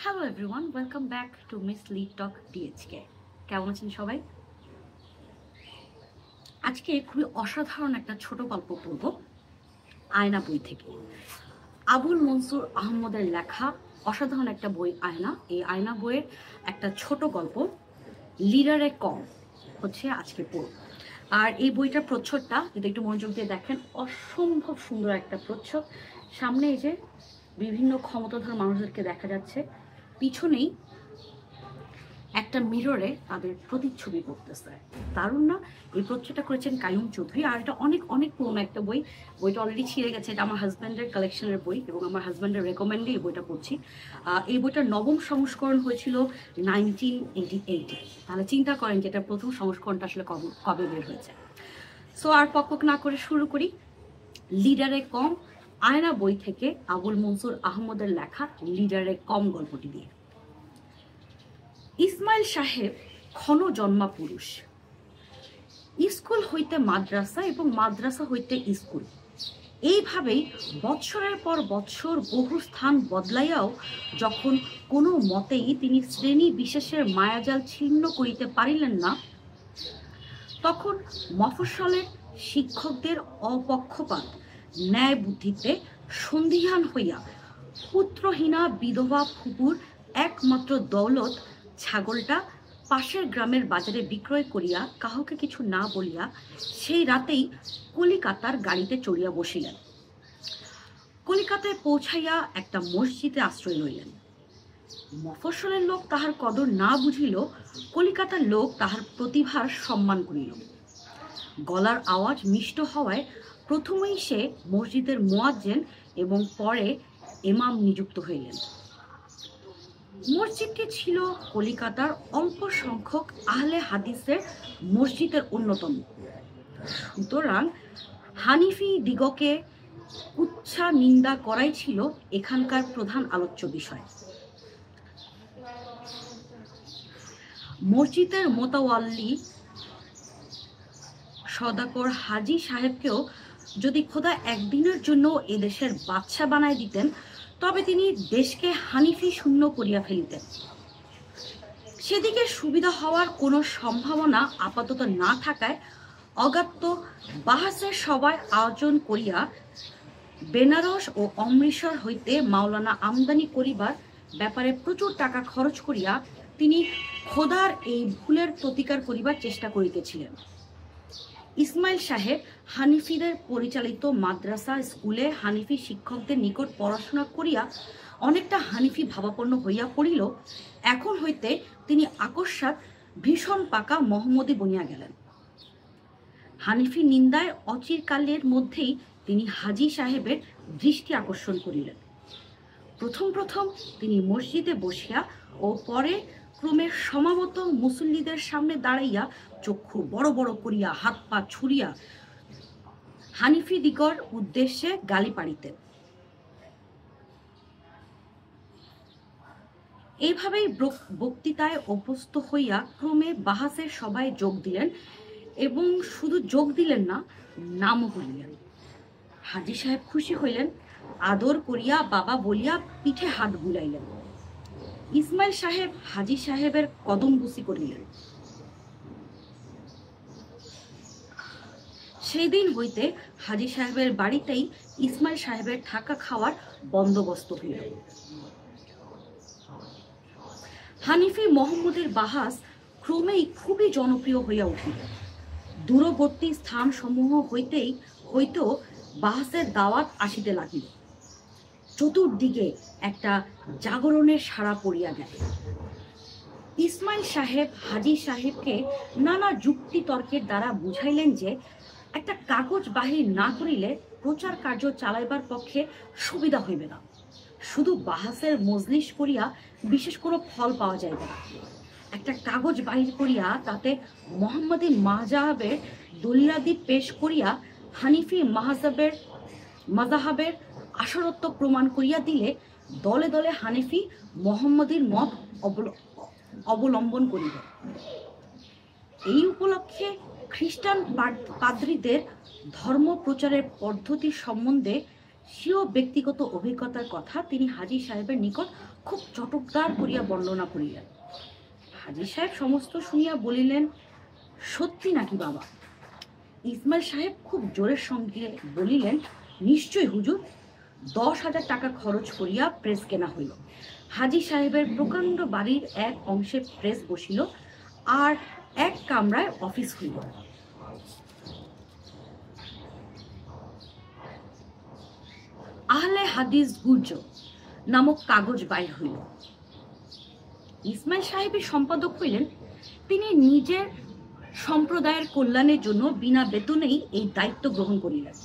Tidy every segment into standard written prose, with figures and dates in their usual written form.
Hello everyone, welcome back to miss lead talk DHK. কেমন আছেন সবাই? আজকে খুবই অসাধারণ একটা ছোট গল্প পড়ব আয়না বই থেকে। আবুল মনসুর আহমদের লেখা অসাধারণ একটা বই আয়না। এই আয়না বইয়ের একটা ছোট গল্প লিডারে কম হচ্ছে আজকে পড়ব। আর এই বইটার প্রচ্ছদটা যদি একটু মনোযোগ দিয়ে দেখেন, অসম্ভব সুন্দর একটা প্রচ্ছদ। সামনে এই যে বিভিন্ন ক্ষমতাধর মানুষদেরকে দেখা যাচ্ছে, পিছনেই একটা মিররে তাদের প্রতিচ্ছবি পড়তেছে। দারুণ না? এই প্রচ্ছদটা করেছেন কাইয়ুম চৌধুরী। আর এটা অনেক অনেক পুরোনো একটা বই। বইটা অলরেডি ছিঁড়ে গেছে। এটা আমার হাজব্যান্ডের কালেকশনের বই এবং আমার হাজব্যান্ডের রেকমেন্ডে এই বইটা পড়ছি। এই বইটার নবম সংস্করণ হয়েছিল 1988। তাহলে চিন্তা করেন যে এটা প্রথম সংস্করণটা আসলে কবে বের হয়েছে। সো আর পক না করে শুরু করি লিডারে কম আয়না বই থেকে আবুল মনসুর আহমদের লেখা লিডারে কম গল্পটি দিয়ে। ইসমাইল সাহেব ক্ষণ জন্মা পুরুষ। স্কুল হইতে মাদ্রাসা এবং মাদ্রাসা হইতে স্কুল, এইভাবেই বৎসরের পর বৎসর বহু স্থান বদলাইয়াও যখন কোনো মতেই তিনি শ্রেণী বিশেষের মায়াজাল ছিন্ন করিতে পারিলেন না, তখন মফস্বলের শিক্ষকদের অপক্ষপাত ন্যায় বুদ্ধিতে সন্দিহান হইয়া পুত্রহীনা বিধবা ফুপুর একমাত্র দৌলত ছাগলটা পাশের গ্রামের বাজারে বিক্রয় করিয়া কাহকে কিছু না বলিয়া সেই রাতেই কলিকাতার গাড়িতে চড়িয়া বসিলেন। কলিকাতায় পৌঁছাইয়া একটা মসজিদে আশ্রয় লইলেন। মফস্বলের লোক তাহার কদর না বুঝিল, কলিকাতার লোক তাহার প্রতিভার সম্মান করিল। গলার আওয়াজ মিষ্ট হওয়ায় প্রথমেই সে মসজিদের মুয়াজ্জিন এবং পরে ইমাম নিযুক্ত হইলেন। মসজিদটি ছিল কলিকাতার অল্প সংখ্যক আহলে হাদিসের মসজিদের অন্যতম। সুতরাং হানিফি দিগকে উচ্ছা নিন্দা করাই ছিল এখানকার প্রধান আলোচ্য বিষয়। মসজিদের মোতাওয়াল্লি সদাকর হাজি সাহেবকেও যদি খোদা একদিনের জন্য এদেশের বাদশা বানায় দিতেন, তবে তিনি দেশকে হানিফি শূন্য করিয়া ফেলিতেন। সেদিকে সুবিধা হওয়ার কোনো সম্ভাবনা আপাতত না থাকায় অগাত্য বাহাসের সভায় আয়োজন করিয়া বেনারস ও অমৃতসর হইতে মাওলানা আমদানি করিবার ব্যাপারে প্রচুর টাকা খরচ করিয়া তিনি খোদার এই ভুলের প্রতিকার করিবার চেষ্টা করিতেছিলেন। ইসমাইল সাহেব হানিফিদের পরিচালিত মাদ্রাসা স্কুলে হানিফি শিক্ষকদের নিকট পড়াশোনা করিয়া অনেকটা হানিফি ভাবাপন্ন হইয়া পড়িল। এখন হইতে তিনি আকস্মাৎ ভীষণ পাকা মোহাম্মদী বনিয়া গেলেন। হানিফি নিন্দায় অচিরকালের মধ্যেই তিনি হাজি সাহেবের দৃষ্টি আকর্ষণ করিলেন। প্রথম প্রথম তিনি মসজিদে বসিয়া ও পরে ক্রমে সমাগত মুসল্লিদের সামনে দাঁড়াইয়া চক্ষু বড় বড় করিয়া হাত পা ছুড়িয়া হানিফি দিগর উদ্দেশ্যে গালি পাড়িতেন। এইভাবেই বক্তৃতায় অভ্যস্ত হইয়া ক্রমে বাহাসের সভায় যোগ দিলেন এবং শুধু যোগ দিলেন না, নামও বলিলেন। হাজি সাহেব খুশি হইলেন, আদর করিয়া বাবা বলিয়া পিঠে হাত বুলাইলেন। ইসমাইল সাহেব হাজি সাহেবের কদম বুসি করিলেন। সেই দিন হইতে হাজি সাহেবের বাড়িতেই ইসমাইল সাহেবের থাকা খাওয়ার বন্দোবস্ত হইল। হানিফি মোহাম্মদের বাহাস ক্রমেই খুবই জনপ্রিয় হইয়া উঠিল। দূরবর্তী স্থান সমূহ হইতেও বাহাসের দাওয়াত আসিতে লাগিল। চতুর্দিকে একটা জাগরণের সাড়া পড়িয়া গেল। ইসমাইল সাহেব হাজি সাহেবকে নানা যুক্তি তর্কের দ্বারা বুঝাইলেন যে একটা কাগজ বাহির না করিলে প্রচার কার্য চালাইবার পক্ষে সুবিধা হইবে না। শুধু বাহাসের মজলিস করিয়া বিশেষ কোনো ফল পাওয়া যাইবে না। একটা কাগজ বাহির করিয়া তাতে মোহাম্মদী মাযহাবের দলিলাদি পেশ করিয়া হানিফি মাযহাবের আসরত্ব প্রমাণ করিয়া দিলে দলে দলে হানিফি মোহাম্মদীর মত অবলম্বন করিবে। এই উপলক্ষে খ্রিস্টান পাদ্রীদের ধর্ম প্রচারের পদ্ধতি সম্বন্ধে স্বীয় ব্যক্তিগত অভিজ্ঞতার কথা তিনি হাজী সাহেবের নিকট খুব চটকদার করিয়া বর্ণনা করিলেন। হাজী সাহেব সমস্ত শুনিয়া বলিলেন, সত্যি নাকি বাবা? ইসমাইল সাহেব খুব জোরের সঙ্গে বলিলেন, নিশ্চয় হুজুর। 10,000 টাকা খরচ করিয়া প্রেস কেনা হইল। হাজী সাহেবের প্রকাণ্ড বাড়ির এক অংশে প্রেস বসিল, আর এক কামরায় অফিস হইল। আহলে হাদিস গুর্জ নামক কাগজ বাইর হইল। ইসমাইল সাহেবের সম্পাদক হইলেন। তিনি নিজের সম্প্রদায়ের কল্যাণের জন্য বিনা বেতনেই এই দায়িত্ব গ্রহণ করিলেন।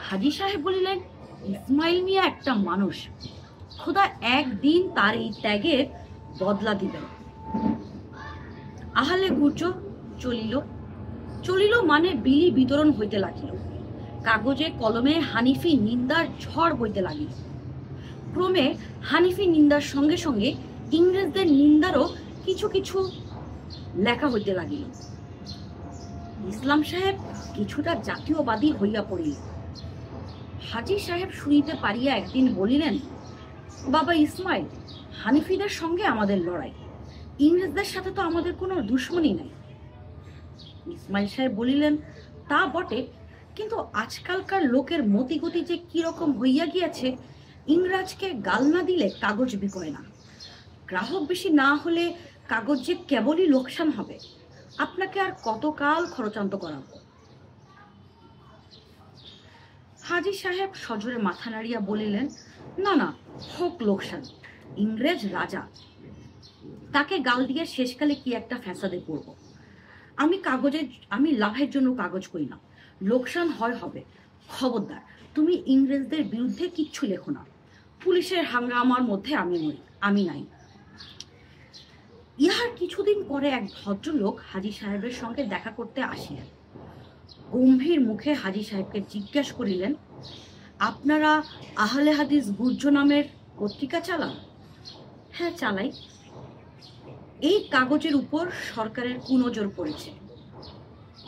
হাজী সাহেব বলিলেন, ইসমাইল মিয়া একটা মানুষ, খোদা একদিন তার এই ত্যাগের বদলা দিবেন। আহলে গুর্জ চলিল মানে বিলি বিতরণ হইতে লাগিল। কাগজে কলমে হানিফি নিন্দার ঝড় বইতে লাগিল। ক্রমে হানিফি নিন্দার সঙ্গে সঙ্গে ইংরেজদের নিন্দারও কিছু কিছু লেখা হইতে লাগিল। ইসলাম সাহেব কিছুটা জাতীয়বাদী হইয়া পড়িল। হাজী সাহেব শুনিতে পারিয়া একদিন বলিলেন, বাবা ইসমাইল, হানিফিদের সঙ্গে আমাদের লড়াই, ইংরেজদের সাথে তো আমাদের কোনো দুশ্মনী নাই। ইসমাইল সাহেব বলিলেন, তা বটে, কিন্তু আজকালকার লোকের মতিগতি যে কিরকম হইয়া গিয়াছে, ইংরাজকে গাল না দিলে কাগজ বিকয় না। গ্রাহক বেশি না হলে কাগজ যে কেবলই লোকসান হবে। আপনাকে আর কতকাল খরচান্ত করাবো? হাজী সাহেব সজোরে মাথা নাড়িয়া বলিলেন, না না, হোক লোকসান। ইংরেজ রাজা, তাকে গাল দিয়ে শেষকালে কি একটা ফ্যাসাদে পড়ব। আমি লাভের জন্য কাগজ করি না। লোকসান হয় হবে। খবরদার তুমি ইংরেজদের বিরুদ্ধে কিচ্ছু লেখো না। পুলিশের হাঙ্গামার মধ্যে আমি নাই। ইহার কিছুদিন পরে এক ভদ্রলোক হাজী সাহেবের সঙ্গে দেখা করতে আসিলেন। গম্ভীর মুখে হাজী সাহেবকে জিজ্ঞাসা করিলেন, আপনারা আহলে হাদিস গুর্জ নামের পত্রিকা চালান? হ্যাঁ, চালাই। এই কাগজের উপর সরকারের কুনজর পড়েছে।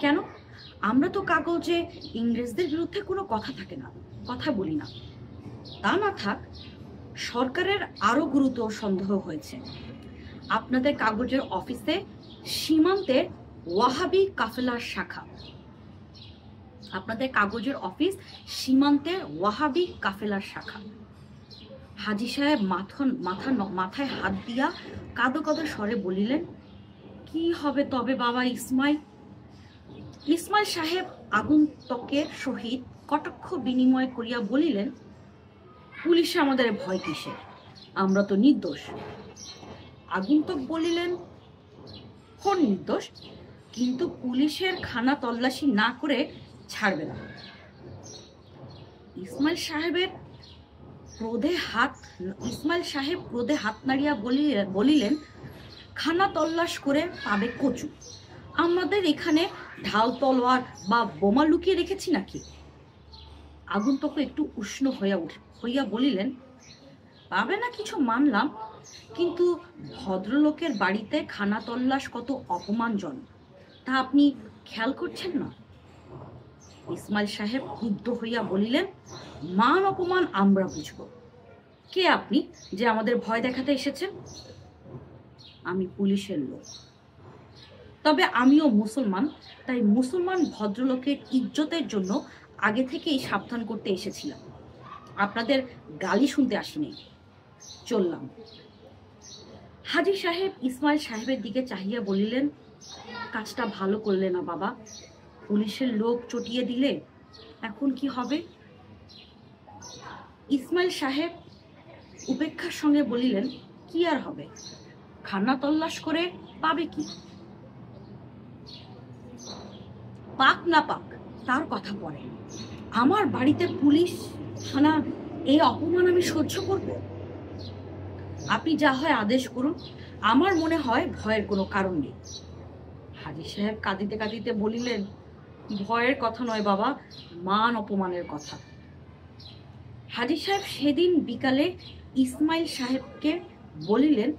কেন? আমরা তো কাগজে ইংরেজদের বিরুদ্ধে কোনো কথা বলি না। তা না থাক, সরকারের আরো গুরুতর সন্দেহ হয়েছে। আপনাদের কাগজের অফিসে সীমান্তের ওয়াহাবি কাফেলার শাখা। হাজী সাহেব মাথায় হাত দিয়া কাঁদো কাঁদো স্বরে বলিলেন, কি হবে তবে বাবা ইসমাইল? ইসমাইল সাহেব আগন্তুকের সহিত কটাক্ষ বিনিময় করিয়া বলিলেন, পুলিশে আমাদের ভয় কিসের? আমরা তো নির্দোষ। আগন্তুক বলিলেন, কোন নির্দোষ? কিন্তু পুলিশের খানা তল্লাশি না করে ছাড়বে না। ইসমাইল সাহেব ক্রোধে হাত নাড়িয়া বলিলেন, খানা তল্লাশ করে পাবে কচু। আমাদের এখানে ঢাল তলোয়ার বা বোমা লুকিয়ে রেখেছি নাকি? আগন্তুক একটু উষ্ণ হইয়া বলিলেন, পাবে না কিছু মানলাম, কিন্তু ভদ্রলোকের বাড়িতে খানা তল্লাশ কত অপমানজনক, তা আপনি খেয়াল করছেন না? ইসমাইল সাহেব ক্রুদ্ধ হইয়া বলিলেন, মান অপমান আমরা বুঝব। কে আপনি যে আমাদের ভয় দেখাতে এসেছেন? আমি পুলিশের লোক, তবে আমিও মুসলমান, তাই মুসলমান ভদ্রলোকের ইজ্জতের জন্য আগে থেকেই সাবধান করতে এসেছিলাম। আপনাদের গালি শুনতে আসিনি। চললাম। হাজী সাহেব ইসমাইল সাহেবের দিকে চাহিয়া বলিলেন, কাজটা ভালো করলে না বাবা। পুলিশের লোক চটিয়ে দিলে এখন কি হবে? ইসমাইল সাহেব উপেক্ষার সঙ্গে বলিলেন, কি আর হবে? খানা তল্লাশ করে পাবে কি? পাক না পাক তার কথা পড়ে। আমার বাড়িতে পুলিশ থানা, এই অপমান আমি সহ্য করব? আপনি যা হয় আদেশ করুন। আমার মনে হয় ভয়ের কোনো কারণ নেই। হাজী সাহেব কাঁদিতে কাঁদিতে বলিলেন, ভয়ের কথা নয় বাবা, মান অপমানের কথা। হাজী সাহেব সেদিন বিকালে ইসমাইল সাহেবকে বলিলেন,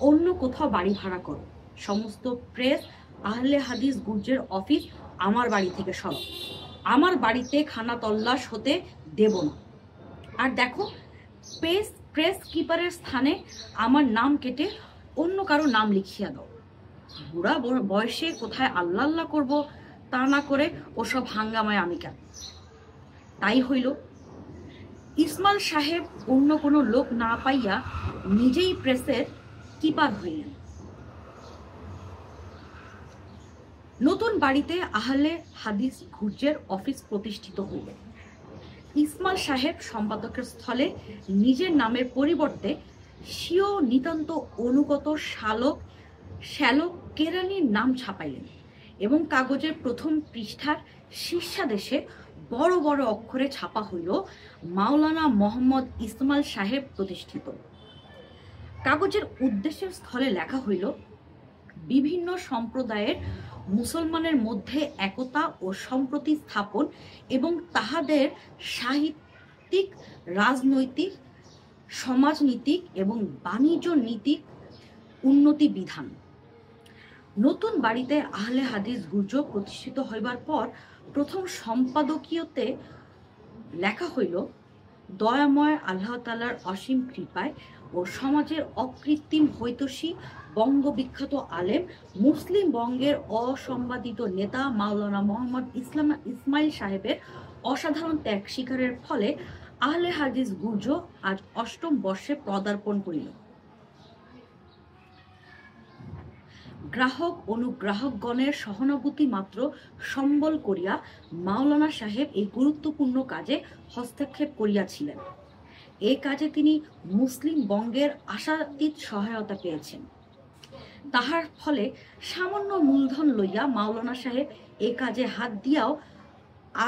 অন্য কোথাও বাড়ি ভাড়া করো। সমস্ত প্রেস, আহলে হাদিস গুর্জের অফিস আমার বাড়ি থেকে সরাও। আমার বাড়িতে খানা তল্লাশ হতে দেব না। আর দেখো, প্রেস কিপারের স্থানে আমার নাম কেটে অন্য কারো নাম লিখিয়া দাও। বুড়া বয়সে কোথায় আল্লাহ আল্লাহ করবো, তা না করে ওসব হাঙ্গামায় আমি কেন? তাই হইল। ইসমাইল সাহেব অন্য কোনো লোক না পাইয়া নিজেই প্রেসের কিপার হইলেন। নতুন বাড়িতে আহলে হাদিস গুর্জের অফিস প্রতিষ্ঠিত হইল। ইসমাইল সাহেব সম্পাদকের স্থলে নিজের নামের পরিবর্তে স্বীয় নিতান্ত অনুগত শ্যালক কেরানির নাম ছাপাইলেন এবং কাগজের প্রথম পৃষ্ঠার শীর্ষাদেশে বড় বড় অক্ষরে ছাপা হইল মাওলানা মোহাম্মদ ইসমাইল সাহেব প্রতিষ্ঠিত। কাগজের উদ্দেশ্যের স্থলে লেখা হইল, বিভিন্ন সম্প্রদায়ের মুসলমানের মধ্যে একতা ও সম্প্রতি স্থাপন এবং তাহাদের সাহিত্যিক, রাজনৈতিক, সমাজনীতিক এবং বাণিজ্য নীতিক উন্নতি বিধান। নতুন বাড়িতে আহলে হাদিস গুর্জ প্রতিষ্ঠিত হইবার পর প্রথম সম্পাদকীয়তে লেখা হইল, দয়াময় আল্লাহ তাআলার অসীম কৃপায় ও সমাজের অকৃত্রিম হৈতৈষী বঙ্গবিখ্যাত আলেম মুসলিম বঙ্গের অসম্বাদিত নেতা মাওলানা মোহাম্মদ ইসমাইল সাহেবের অসাধারণ ত্যাগ স্বীকারের ফলে আহলে হাদিস গুর্জ আজ ৮ম বর্ষে পদার্পণ করিল। গ্রাহক অনুগ্রাহকগণের সহানুভূতি মাত্র সম্বল করিয়া মাওলানা সাহেব এই গুরুত্বপূর্ণ কাজে হস্তক্ষেপ করিয়াছিলেন। এই কাজে তিনি মুসলিম বঙ্গের আশাতীত সহায়তা পেয়েছেন। তাহার ফলে সামান্য মূলধন লইয়া মাওলানা সাহেব এই কাজে হাত দিয়াও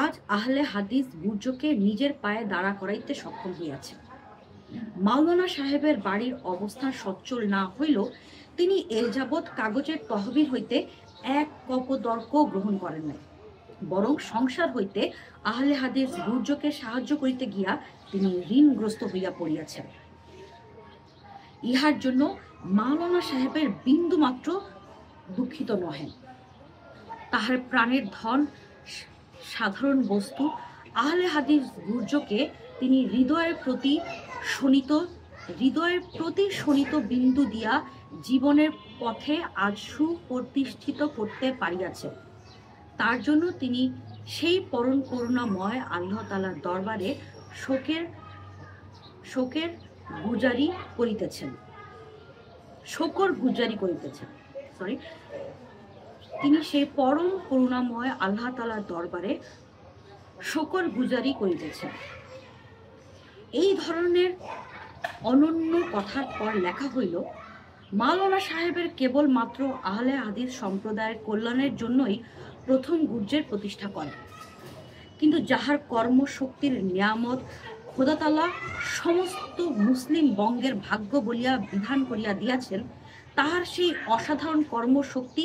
আজ আহলে হাদিস গুর্জকে নিজের পায়ে দাঁড়া করাইতে সক্ষম হইয়াছে। মাওলানা সাহেবের বাড়ির অবস্থান সচ্ছল না হইলেও তিনি এ যাবৎ কাগজের তহবিল হইতে এক কপদর্ক গ্রহণ করেন নাই, বরং সংসার হইতে আহলে হাদিস গুর্জকে সাহায্য করিতে গিয়া তিনি ঋণগ্রস্ত হইয়া পড়িয়াছেন। ইহার জন্য মাওলানা সাহেবের বিন্দু মাত্র দুঃখিত নহেন। তাহার প্রাণের ধন, সাধারণ বস্তু আহলে হাদিস গুর্জকে তিনি হৃদয়ের প্রতি শোণিত বিন্দু দিয়া জীবনের পথে আজ সুপ্রতিষ্ঠিত করতে পারিয়াছে। তার জন্য তিনি সেই পরম করুণাময় আল্লাহ তাআলার দরবারে শোকর গুজারি করিতেছেন। তিনি সেই পরম করুণাময় আল্লাহ তাআলার দরবারে শোকর গুজারি করিতেছেন। এই ধরনের অনন্য কথার পর লেখা হইল, মাওলানা সাহেবের কেবল মাত্র আহলে হাদিস সম্প্রদায়ের কল্যাণের জন্যই প্রথম গুর্জের প্রতিষ্ঠা করেন, কিন্তু যাহার কর্মশক্তির নিয়ামত খোদা তাআলা সমস্ত মুসলিম বঙ্গের ভাগ্য বলিয়া বিধান করিয়া দিয়াছেন, তাহার সেই অসাধারণ কর্মশক্তি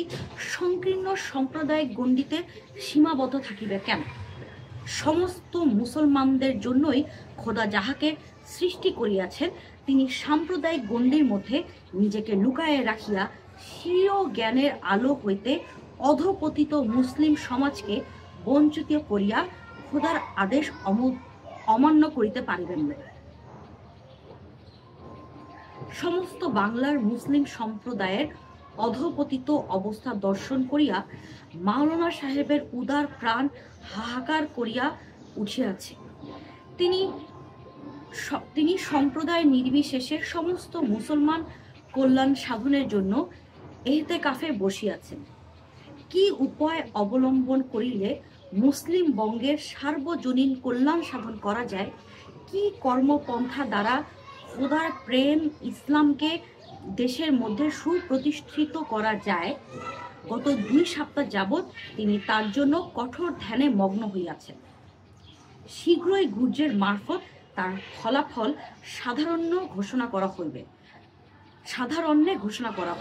সংকীর্ণ সাম্প্রদায়িক গণ্ডিতে সীমাবদ্ধ থাকিবে কেন? সমস্ত মুসলমানদের জন্যই খোদা যাহাকে সৃষ্টি করিয়াছেন, তিনি সাম্প্রদায়িক গণ্ডির মধ্যে নিজেকে লুকায়ে রাখিয়া স্বীয় জ্ঞানের আলো হইতে অধপতিত মুসলিম সমাজকে বঞ্চিত করিয়া খোদার আদেশ অমান্য করিতে পারিবেন না। সমস্ত বাংলার মুসলিম সম্প্রদায়ের অধপতিত অবস্থা দর্শন করিয়া মাওলানা সাহেবের উদার প্রাণ হাহাকার করিয়া উঠিয়াছে। তিনি সম্প্রদায় নির্বিশেষে সমস্ত মুসলমান কল্যাণ সাধনের জন্য ইহতেকাফে বসিয়াছেন। কি উপায় অবলম্বন করিলে মুসলিম বঙ্গের সার্বজনীন কল্যাণ সাধন করা যায়, কি কর্মপন্থা দ্বারা খোদার প্রেম ইসলামকে দেশের মধ্যে সুপ্রতিষ্ঠিত করা যায়, গত 2 সপ্তাহ যাবৎ তিনি তার জন্য কঠোর ধ্যানে মগ্ন হইয়াছেন। শীঘ্রই গুর্জের মারফত তার ফলাফল সাধারণ্যে ঘোষণা করা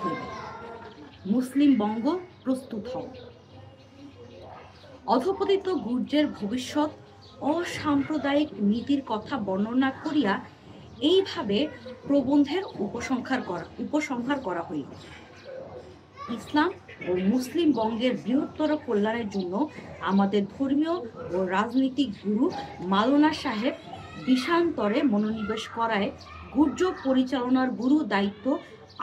হইবে। মুসলিম বঙ্গ প্রস্তুত হও। অধপতিত গুর্জের ভবিষ্যৎ অসাম্প্রদায়িক নীতির কথা বর্ণনা করিয়া এইভাবে প্রবন্ধের উপসংহার করা হইল। ইসলাম ও মুসলিম বঙ্গের বৃহত্তর কল্যাণের জন্য আমাদের ধর্মীয় ও রাজনৈতিক গুরু মাওলানা সাহেব বিষান্তরে মনোনিবেশ করায় গুর্জ পরিচালনার গুরু দায়িত্ব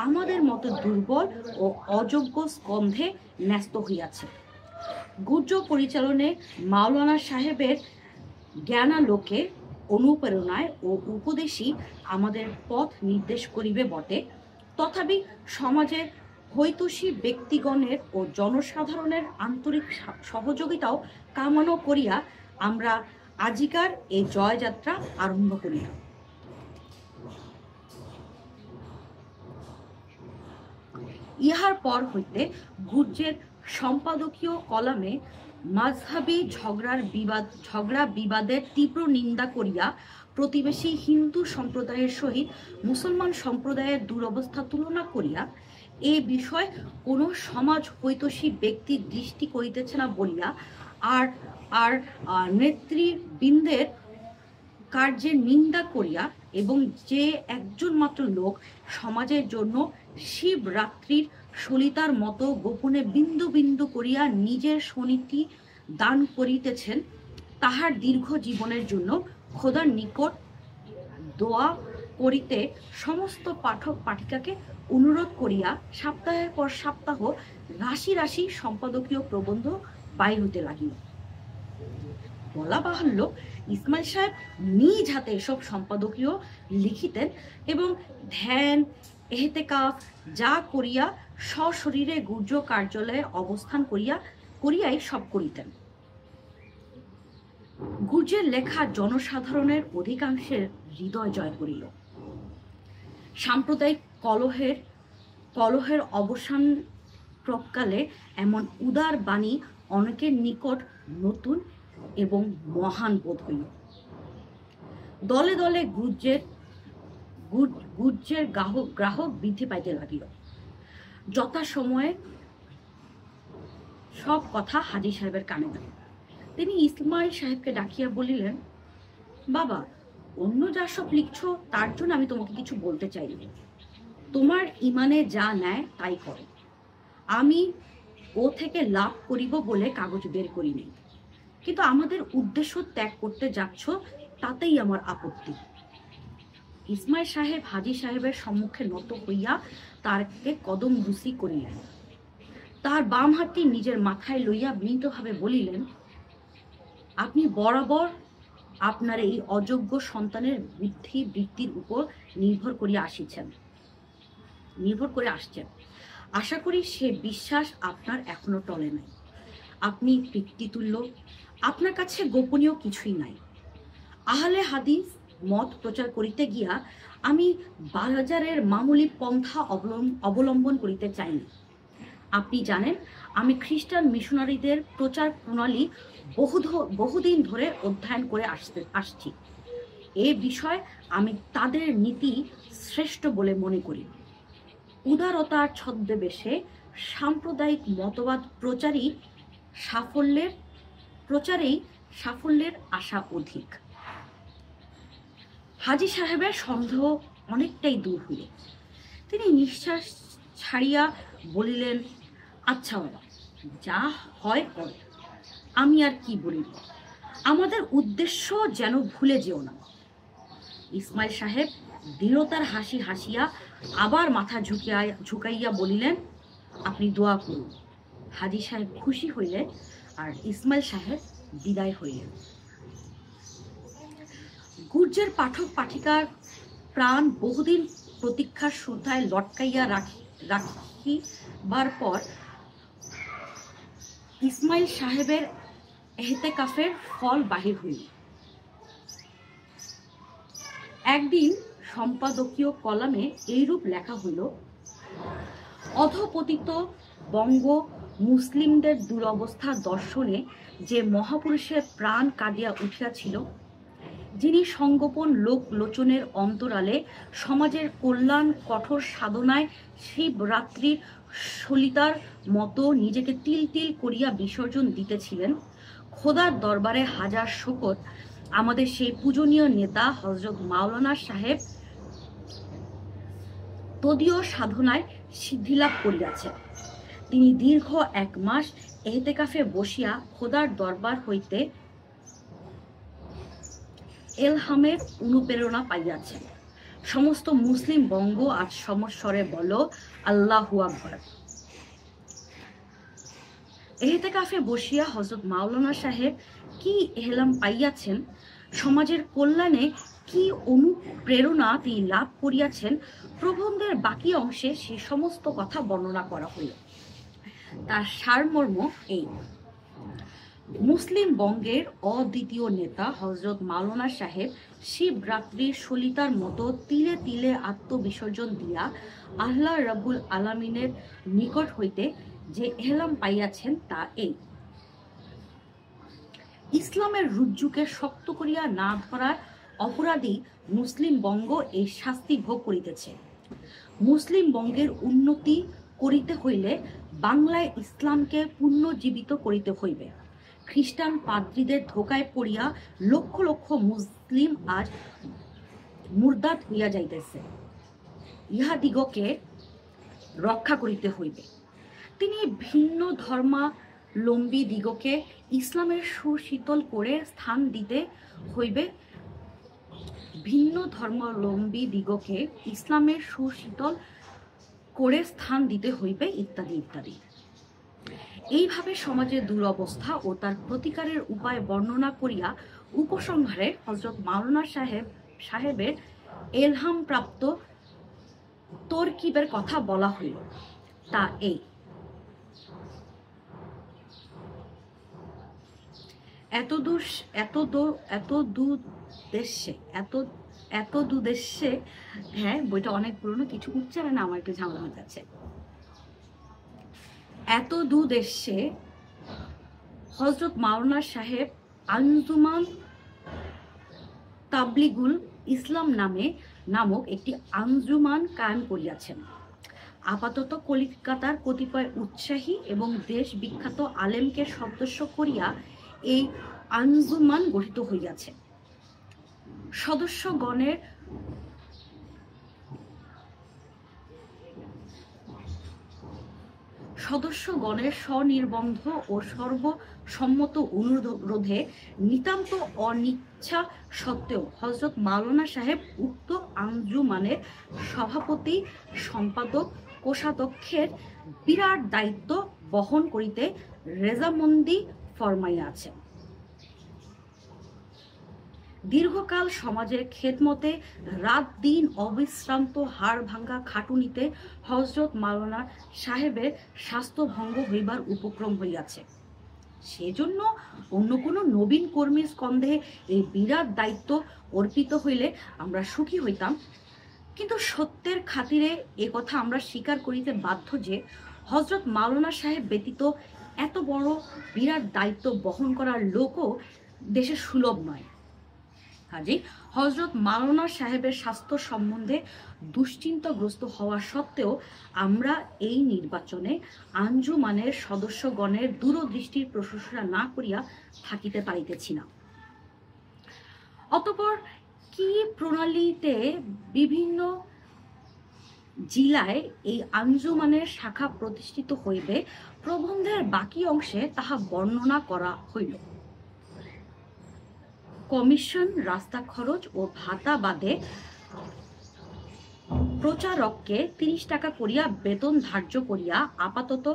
আমাদের মতো দুর্বল ও অযোগ্য স্কন্ধে ন্যস্ত হইয়াছে। গুর্জ পরিচালনে মাওলানা সাহেবের জ্ঞানালোকে অনুপ্রেরণায় ও উপদেশই আমাদের পথ নির্দেশ করিবে বটে, তথাপি সমাজের হৈতৈষী ব্যক্তিগণের ও জনসাধারণের আন্তরিক সহযোগিতাও কামনা করিয়া আমরা আজিকার এই জয়যাত্রা আরম্ভ করিলাম। ইহার পর হইতে গুর্জের সম্পাদকীয় কলামে মাযহাবী ঝগড়া বিবাদের তীব্র নিন্দা করিয়া প্রতিবেশী হিন্দু সম্প্রদায়ের সহিত মুসলমান সম্প্রদায়ের দুরবস্থা তুলনা করিয়া এ বিষয় কোন সমাজ হৈতৈষী ব্যক্তির দৃষ্টি করিতেছে না বলিয়া আর আর নেতৃবৃন্দের কার্যের নিন্দা করিয়া এবং যে একজন মাত্র লোক সমাজের জন্য শিবরাত্রির সলিতার মতো গোপনে বিন্দু বিন্দু করিয়া নিজের শনিটি দান করিতেছেন, তাহার দীর্ঘ জীবনের জন্য খোদার নিকট দোয়া করিতে সমস্ত পাঠক পাঠিকাকে অনুরোধ করিয়া সপ্তাহের পর সপ্তাহ রাশি রাশি সম্পাদকীয় প্রবন্ধ বাইর হইতে লাগিল। বলা বাহুল্য, ইসমাইল সাহেব নিজ হাতে এসব সম্পাদকীয় লিখিতেন এবং ধ্যান এহতেকাফ যা করিয়া সশরীরে গুর্জ কার্যালয়ে অবস্থান করিয়াই সব করিতেন। গুর্জের লেখা জনসাধারণের অধিকাংশের হৃদয় জয় করিল। সাম্প্রদায়িক কলহের অবসান প্রকালে এমন উদার বাণী অনেকের নিকট নতুন এবং মহান বোধ হইল। দলে দলে গুর্জের গ্রাহক বৃদ্ধি পাইতে লাগিল। যথাসময়ে সব কথা হাজী সাহেবের কানে গেল। তিনি ইসমাইল সাহেবকে ডাকিয়া বলিলেন, বাবা, অন্য যা সব লিখছো তার জন্য আমি তোমাকে কিছু বলতে চাই। তোমার ইমানে যা নেয় তাই করো। আমি ও থেকে লাভ করিব বলে কাগজ বের করি নাই, কিন্তু আমাদের উদ্দেশ্য ত্যাগ করতে যাচ্ছ তাতেই আমার আপত্তি। ইসমাইল সাহেব হাজী সাহেবের সম্মুখে নত হইয়া তারকে কদম বুসি করিলেন। তার বাম হাতটি নিজের মাথায় লইয়া বিনীতভাবে বলিলেন, আপনি বরাবর আপনার এই অযোগ্য সন্তানের বুদ্ধি বৃত্তির উপর নির্ভর করে আসছেন। আশা করি সে বিশ্বাস আপনার এখনো টলে নাই। আপনি পিতৃতুল্য, আপনার কাছে গোপনীয় কিছুই নাই। আহলে হাদিস মত প্রচার করিতে গিয়া আমি বাজারের মামুলি পন্থা অবলম্বন করিতে চাইনি। আপনি জানেন, আমি খ্রিস্টান মিশনারিদের প্রচার প্রণালী বহুদিন ধরে অধ্যয়ন করে আসছি। এ বিষয়ে আমি তাদের নীতি শ্রেষ্ঠ বলে মনে করি। উদারতার ছদ্মবেশে সাম্প্রদায়িক মতবাদ প্রচারেই সাফল্যের আশা অধিক। হাজী সাহেবের সন্দেহ অনেকটাই দূর হইল। তিনি নিঃশ্বাস ছাড়িয়া বলিলেন, আচ্ছা বাবা, যা হয় কর, আমি আর কি বলিব। আমাদের উদ্দেশ্য যেন ভুলে যেও না। ইসমাইল সাহেব দৃঢ়তার হাসি হাসিয়া আবার মাথা ঝুঁকাইয়া বলিলেন, আপনি দোয়া করুন। হাজী সাহেব খুশি হইলেন আর ইসমাইল সাহেব বিদায় হইলেন। গুর্জের পাঠক পাঠিকার প্রাণ বহুদিন প্রতীক্ষার শ্রদ্ধায় লটকাইয়া রাখিবার পর ইসমাইল সাহেবের এহতেকাফের ফল বাহির হইল। একদিন সম্পাদকীয় কলামে এইরূপ লেখা হইল, অধপতিত বঙ্গ মুসলিমদের দুরবস্থা দর্শনে যে মহাপুরুষের প্রাণ কাঁদিয়া উঠিয়াছিল, যিনি সংগোপন লোচনের অন্তরালে সমাজের কল্যাণ কঠোর সাধনায় শিবরাত্রির সলিতার মতো নিজেকে তিল তিল করিয়া বিসর্জন দিতেছিলেন, খোদার দরবারে হাজার শোকর আমাদের সেই পূজনীয় নেতা হযরত মাওলানা সাহেব তদীয় সাধনায় সিদ্ধিলাভ করিয়াছে। তিনি দীর্ঘ 1 মাস এতেকাফে বসিয়া খোদার দরবার হইতে এলহামের অনুপ্রেরণা পাইয়াছেন। সমস্ত মুসলিম বঙ্গ আজ সমস্বরে বলো আল্লাহু আকবার। এতেকাফে বসিয়া হযরত মাওলানা সাহেব কি এহলাম পাইয়াছেন, সমাজের কল্যাণে কি অনুপ্রেরণা তিনি লাভ করিয়াছেন, প্রবন্ধের বাকি অংশে সে সমস্ত কথা বর্ণনা করা হইল। তার সারমর্ম এই: মুসলিম বঙ্গের অদ্বিতীয় নেতা হযরত মাওলানা সাহেব শিবরাত্রির সলিতার মতো তিলে তিলে আত্মবিসর্জন দিয়া আল্লাহ রাব্বুল আলামিনের নিকট হইতে যে এহলাম পাইয়াছেন তা এই: ইসলামের রুজ্জুকে শক্ত করিয়া না ধরার অপরাধী মুসলিম বঙ্গ এই শাস্তি ভোগ করিতেছে। মুসলিম বঙ্গের উন্নতি করিতে হইলে বাংলায় ইসলামকে পুনর্জীবিত করিতে হইবে। খ্রিস্টান পাদ্রীদের ধোকায় পড়িয়া লক্ষ লক্ষ মুসলিম আজ মুরদাদ হইয়া যাইতেছে, ইহাদিগকে রক্ষা করিতে হইবে। তিনি ভিন্ন ধর্মাবলম্বী দিগকে ইসলামের সুশীতল করে স্থান দিতে হইবে, ভিন্ন ধর্মাবলম্বী দিগকে ইসলামের সুশীতল করে স্থান দিতে হইবে ইত্যাদি ইত্যাদি। এইভাবে সমাজের দুরবস্থা ও তার প্রতিকারের উপায় বর্ণনা করিয়া উপসংহারে হযরত মাওলানা সাহেবের এলহাম প্রাপ্ত তরকিবের কথা বলা হইল। তা এই: এত দুদেশে, হ্যাঁ বইটা অনেক পুরনো, কিছু উচ্চারণে আমার একটু ঝামেলা হয়ে যাচ্ছে। এত দুদেশে হযরত মাওলানা সাহেব আঞ্জুমান তাবলিগুল ইসলাম নামক একটি আঞ্জুমান কায়েম করিয়াছেন। আপাতত কলিকাতার কতিপয় উৎসাহী এবং দেশ বিখ্যাত আলেমকে সদস্য করিয়া এই আঞ্জুমান গঠিত হইয়াছে। সদস্যগণের স্বনির্বন্ধ ও সর্বসম্মত অনুরোধে নিতান্ত অনিচ্ছা সত্ত্বেও হযরত মাওলানা সাহেব উক্ত আঞ্জুমানের সভাপতি, সম্পাদক, কোষাধ্যক্ষের বিরাট দায়িত্ব বহন করিতে রেজামন্দি ফরমাইয়াছেন। দীর্ঘকাল সমাজের খেদমতে রাত দিন অবিশ্রান্ত হাড় ভাঙ্গা খাটুনিতে হযরত মাওলানা সাহেবের স্বাস্থ্যভঙ্গ হইবার উপক্রম হইয়াছে। সেজন্য অন্য কোনো নবীন কর্মীর স্কন্ধে এই বিরাট দায়িত্ব অর্পিত হইলে আমরা সুখী হইতাম, কিন্তু সত্যের খাতিরে এ কথা আমরা স্বীকার করিতে বাধ্য যে হযরত মাওলানা সাহেব ব্যতীত এত বড় বিরাট দায়িত্ব বহন করার লোকও দেশে সুলভ নয়। কাজেই হযরত মাওলানা সাহেবের স্বাস্থ্য সম্বন্ধে দুশ্চিন্তাগ্রস্ত হওয়া সত্ত্বেও আমরা এই নির্বাচনে আঞ্জুমানের সদস্যগণের দূরদৃষ্টির প্রশংসা না করিয়া থাকিতে পারিতেছি না। অতঃপর কি প্রণালীতে বিভিন্ন জেলায় এই আঞ্জুমানের শাখা প্রতিষ্ঠিত হইবে, প্রবন্ধের বাকি অংশে তাহা বর্ণনা করা হইল। কমিশন, রাস্তা খরচ ও ভাতা বাদে প্রচারককে 30 টাকা করিয়া বেতন ধার্য করিয়া আপাতত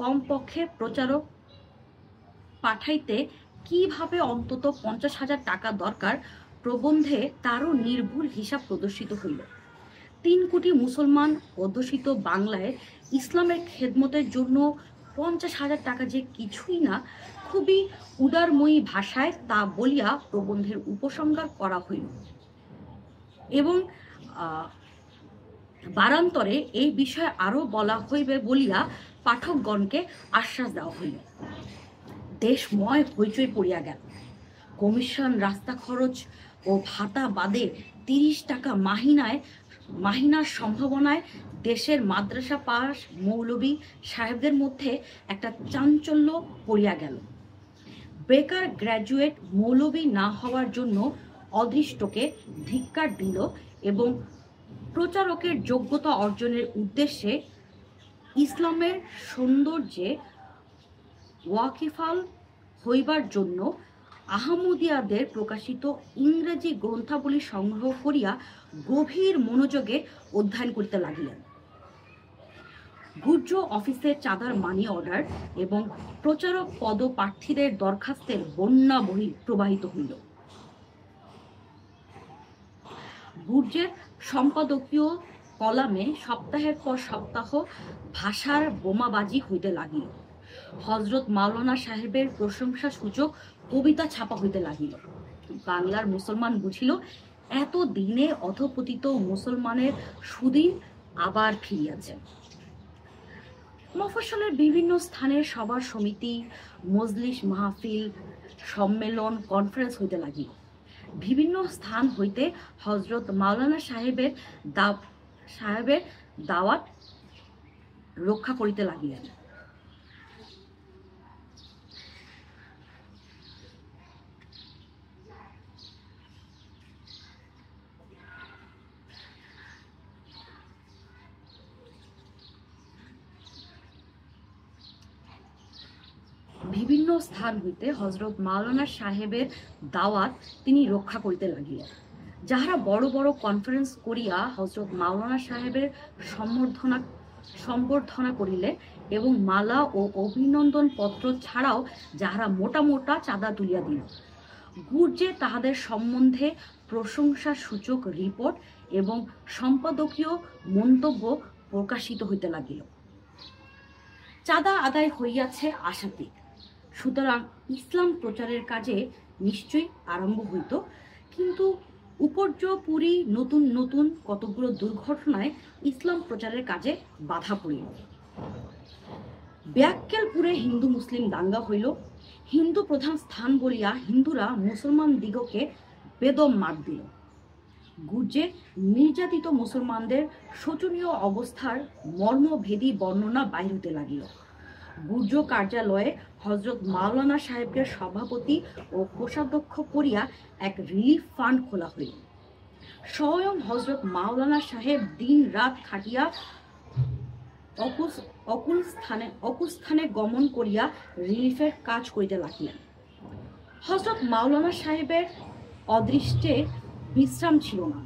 কমপক্ষে প্রচারক পাঠাইতে কিভাবে অন্তত 50,000 টাকা দরকার, প্রবন্ধে তারও নির্ভুল হিসাব প্রদর্শিত হইল। 3 কোটি মুসলমান অধ্যুষিত বাংলায় ইসলামের খেদমতের জন্য 50,000 টাকা যে কিছুই না, খুবই উদারময়ী ভাষায় তা বলিয়া প্রবন্ধের উপসংহার করা হইল এবং বারান্তরে এই বিষয়ে আরো বলা হইবে বলিয়া পাঠকগণকে আশ্বাস দেওয়া হইল। দেশময় হইচই পড়িয়া গেল। কমিশন, রাস্তা খরচ ও ভাতা বাদে 30 টাকা মাহিনার সম্ভাবনায় দেশের মাদ্রাসা পাস মৌলবী সাহেবদের মধ্যে একটা চাঞ্চল্য পড়িয়া গেল। বেকার গ্র্যাজুয়েট মৌলবী না হওয়ার জন্য অদৃষ্টকে ধিক্কার দিল এবং প্রচারকের যোগ্যতা অর্জনের উদ্দেশ্যে ইসলামের সৌন্দর্যে ওয়াকিফাল হইবার জন্য আহমদিয়াদের প্রকাশিত ইংরেজি গ্রন্থাবলী সংগ্রহ করিয়া গভীর মনোযোগে অধ্যয়ন করিতে লাগিলেন। গুর্জ অফিসের চাঁদার মানি অর্ডার এবং প্রচারক পদপ্রার্থীদের দরখাস্তের বন্যা বহি প্রবাহিত হইল। গুর্জের সম্পাদকীয় কলামে সপ্তাহের পর সপ্তাহ ভাষার বোমাবাজি হইতে লাগিল। হজরত মাওলানা সাহেবের প্রশংসা সূচক কবিতা ছাপা হইতে লাগিল। বাংলার মুসলমান বুঝিল এত দিনে অধপতিত মুসলমানের সুদিন আবার ফিরিয়াছে। মফস্বলের বিভিন্ন স্থানের সভা সমিতি, মজলিস, মাহফিল, সম্মেলন, কনফারেন্স হইতে লাগিল। বিভিন্ন স্থান হইতে হজরত মাওলানা সাহেবের দাওয়াত রক্ষা করিতে লাগিলেন। বিভিন্ন স্থান হইতে হজরত মাওলানা সাহেবের দাওয়াত তিনি রক্ষা করিতে লাগিলেন। যাহারা বড় বড় কনফারেন্স করিয়া হজরত মাওলানা সাহেবের সম্বর্ধনা করিলে এবং মালা ও অভিনন্দন পত্র ছাড়াও যাহারা মোটা মোটা চাঁদা তুলিয়া দিল, গুর্জে তাহাদের সম্বন্ধে প্রশংসা সূচক রিপোর্ট এবং সম্পাদকীয় মন্তব্য প্রকাশিত হইতে লাগিল। চাঁদা আদায় হইয়াছে আশাতীত, সুতরাং ইসলাম প্রচারের কাজে নিশ্চয়ই আরম্ভ হইত। কিন্তু উপর্যুপরি নতুন নতুন কতগুলো দুর্ঘটনায় ইসলাম প্রচারের কাজে বাধা পড়িল। ব্যাক্কেলপুরে হিন্দু মুসলিম দাঙ্গা হইল। হিন্দু প্রধান স্থান বলিয়া হিন্দুরা মুসলমান দিগকে বেদম মার দিল। গুর্জে নির্যাতিত মুসলমানদের শোচনীয় অবস্থার মর্মভেদী বর্ণনা বাইর হইতে লাগিল। গুর্জ কার্যালয়ে হজরত মাওলানা সাহেবকে সভাপতি ও কোষাধ্যক্ষ করিয়া এক রিলিফ ফান্ড খোলা হইল। স্বয়ং হজরত মাওলানা সাহেব দিন রাত খাটিয়া অকুস্থানে গমন করিয়া রিলিফের কাজ করিতে লাগিলেন। হজরত মাওলানা সাহেবের অদৃষ্টে বিশ্রাম ছিল না।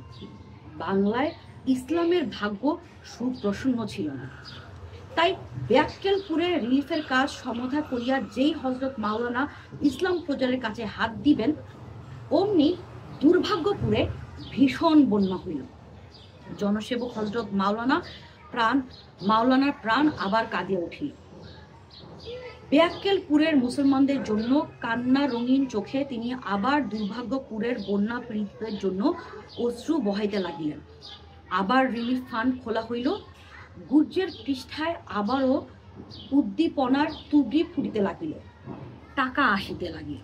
বাংলায় ইসলামের ভাগ্য সুপ্রসন্ন ছিল না। তাই ব্যাক্কেলপুরে রিলিফের কাজ সমাধা করিয়া যেই হজরত মাওলানা ইসলাম প্রচারের কাছে হাত দিবেন, অমনি দুর্ভাগ্যপুরে ভীষণ বন্যা হইল। জনসেবক হজরত মাওলানার প্রাণ আবার কাঁদিয়া উঠিল। ব্যাক্কেলপুরের মুসলমানদের জন্য কান্না রঙিন চোখে তিনি আবার দুর্ভাগ্যপুরের বন্যা পীড়িতদের জন্য অশ্রু বহাইতে লাগিলেন। আবার রিলিফ ফান্ড খোলা হইল। গুর্জের পৃষ্ঠায় আবারও উদ্দীপনার তুবড়ি ফুটিতে লাগিল, টাকা আসিতে লাগিল।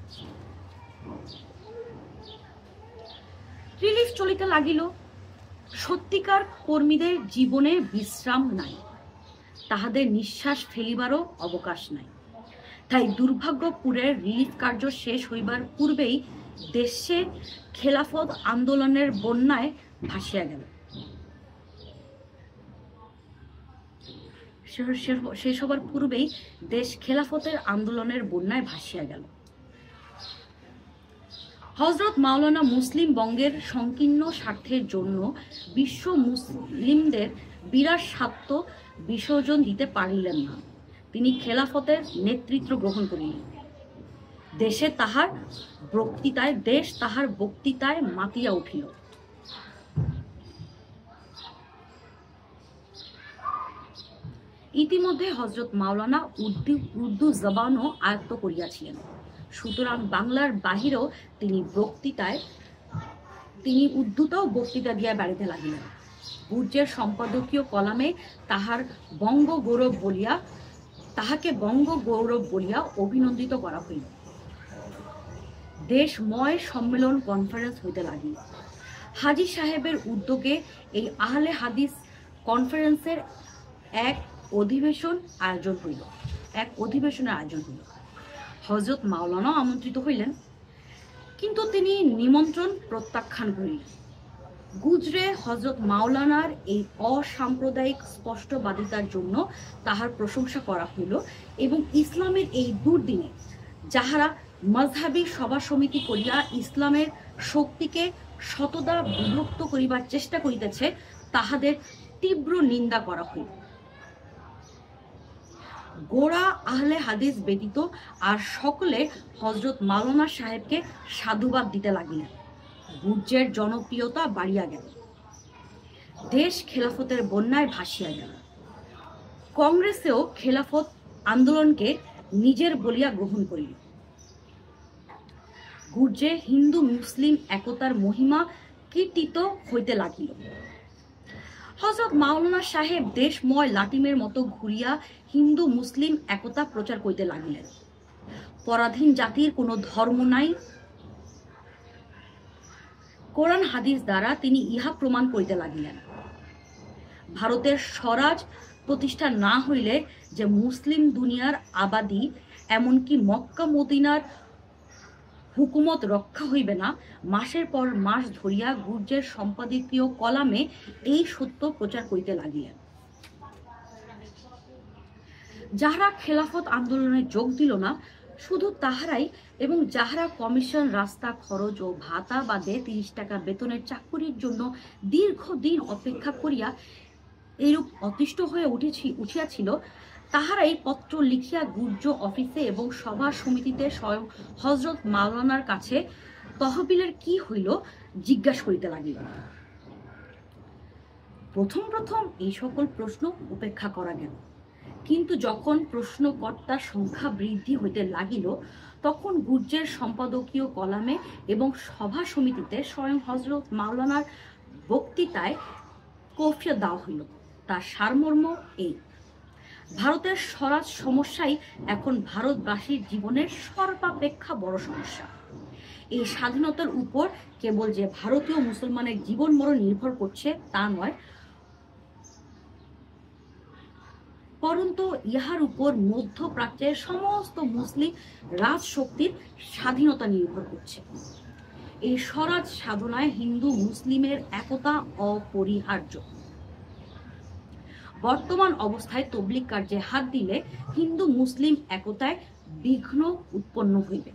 রিলিফ চলিতে লাগিল। সত্যিকার কর্মীদের জীবনে বিশ্রাম নাই, তাহাদের নিঃশ্বাস ফেলিবারও অবকাশ নাই। তাই দুর্ভাগ্যপুরের রিলিফ কার্য শেষ হইবার পূর্বেই দেশে খেলাফত আন্দোলনের বন্যায় ভাসিয়া গেল। শেষ হবার পূর্বেই দেশ খেলাফতের আন্দোলনের বন্যায় ভাসিয়া গেল। হজরত মাওলানা মুসলিম বঙ্গের সংকীর্ণ স্বার্থের জন্য বিশ্ব মুসলিমদের বিরাট স্বার্থ বিসর্জন দিতে পারিলেন না। তিনি খেলাফতের নেতৃত্ব গ্রহণ করিলেন। দেশ তাহার বক্তৃতায় মাতিয়া উঠিল। ইতিমধ্যে হজরত মাওলানা উর্দু জবানও আয়ত্ত করিয়াছিলেন। সুতরাং বাংলার বাহিরেও তিনি উর্দুতেও বক্তৃতা দিয়া বেড়াইতে লাগিলেন। গুর্জের সম্পাদকীয় কলামে তাহাকে বঙ্গগৌরব বলিয়া অভিনন্দিত করা হইল। দেশময় সম্মেলন কনফারেন্স হইতে লাগিল। হাজী সাহেবের উদ্যোগে এই আহলে হাদিস কনফারেন্সের এক অধিবেশনের আয়োজন হইল। হজরত মাওলানা আমন্ত্রিত হইলেন, কিন্তু তিনি নিমন্ত্রণ প্রত্যাখ্যান করিলেন। গুজরে হজরত মাওলানার এই অসাম্প্রদায়িক স্পষ্টবাদিতার জন্য তাহার প্রশংসা করা হইল এবং ইসলামের এই দুর্দিনে যাহারা মজহাবী সভা সমিতি করিয়া ইসলামের শক্তিকে শতদা বিভক্ত করিবার চেষ্টা করিতেছে তাহাদের তীব্র নিন্দা করা হইল। গোড়া আহলে হাদিস ব্যতীত আর সকলে হজরত মাওলানা সাহেবকে সাধুবাদ দিতে লাগিলেন। গুর্জের জনপ্রিয়তা বাড়িয়া গেল, দেশ খেলাফতের বন্যায় ভাসিয়া গেল। কংগ্রেসেও খেলাফত আন্দোলনকে নিজের বলিয়া গ্রহণ করিল। গুর্জে হিন্দু মুসলিম একতার মহিমা কীর্তিত হইতে লাগিল। হযরত মাওলানা সাহেব দেশময় লাটিমের মতো ঘুরিয়া হিন্দু মুসলিম একতা প্রচার করিতে লাগিলেন। পরাধীন জাতির কোনো ধর্ম নাই, কোরআন হাদিস দ্বারা তিনি ইহা প্রমাণ করিতে লাগিলেন। ভারতের স্বরাজ প্রতিষ্ঠা না হইলে যে মুসলিম দুনিয়ার আবাদী এমনকি মক্কা মদিনার হুকুমত রক্ষা হইবে না, মাসের পর মাস ধরিয়া গুর্জের সম্পাদকীয় কলামে এই সত্য প্রচার করিতে লাগিলেন। যাহারা খেলাফত আন্দোলনে যোগ দিল না শুধু তাহারাই, এবং যাহারা কমিশন, রাস্তা খরচ ও ভাতা বাদে 30 টাকা বেতনের চাকুরির জন্য দীর্ঘদিন অপেক্ষা করিয়া এইরূপ অতিষ্ঠ হয়ে উঠিয়াছিল, তাহারাই পত্র লিখিয়া গুর্জ অফিসে এবং সভা সমিতিতে স্বয়ং হজরত মাওলানার কাছে তহবিলের কি হইল জিজ্ঞাসা করিতে লাগিল। প্রথম প্রথম এই সকল প্রশ্ন উপেক্ষা করা গেল, কিন্তু যখন প্রশ্নকর্তার সংখ্যা বৃদ্ধি হইতে লাগিল তখন গুর্জের সম্পাদকীয় কলামে এবং সভা সমিতিতে স্বয়ং হজরত মাওলানার বক্তৃতায় কফিয়া দেওয়া হইল। তার সারমর্ম এই: ভারতের স্বরাজ সমস্যাই এখন ভারতবাসীর জীবনের সর্বাপেক্ষা বড় সমস্যা। এই স্বাধীনতার উপর কেবল যে ভারতীয় মুসলমানের জীবন মরণ নির্ভর করছে তা নয়, পরন্তু ইহার উপর মধ্যপ্রাচ্যের সমস্ত মুসলিম রাজশক্তির স্বাধীনতা নির্ভর করছে। এই স্বরাজ সাধনায় হিন্দু মুসলিমের একতা অপরিহার্য। বর্তমান অবস্থায় তবলিগ কার্যে হাত দিলে হিন্দু মুসলিম একতায় বিঘ্ন উৎপন্ন হইবে।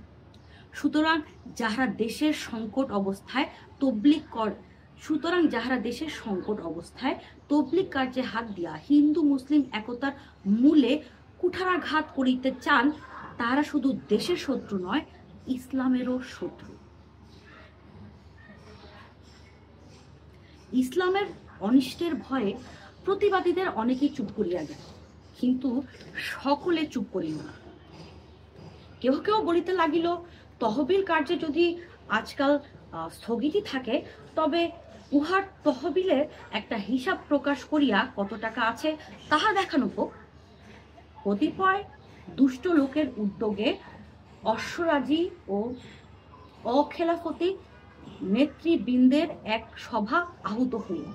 সুতরাং যাহারা দেশের সংকট অবস্থায় তবলিগ কার্যে হাত দিয়া হিন্দু মুসলিম একতার মূলে কুঠারাঘাত করিতে চান, তারা শুধু দেশের শত্রু নয়, ইসলামেরও শত্রু। ইসলামের অনিষ্টের ভয়ে প্রতিবাদীদের অনেকেই চুপ করিয়া যায়, কিন্তু সকলে চুপ করিল না। কেউ কেউ বলিতে লাগিল, তহবিল কার্যে যদি আজকাল স্থগিতি থাকে তবে উহার তহবিলের একটা হিসাব প্রকাশ করিয়া কত টাকা আছে তাহা দেখানো হোক। কতিপয় দুষ্ট লোকের উদ্যোগে অশ্বরাজি ও অখেলাফতি নেতৃবৃন্দের এক সভা আহুত হইল।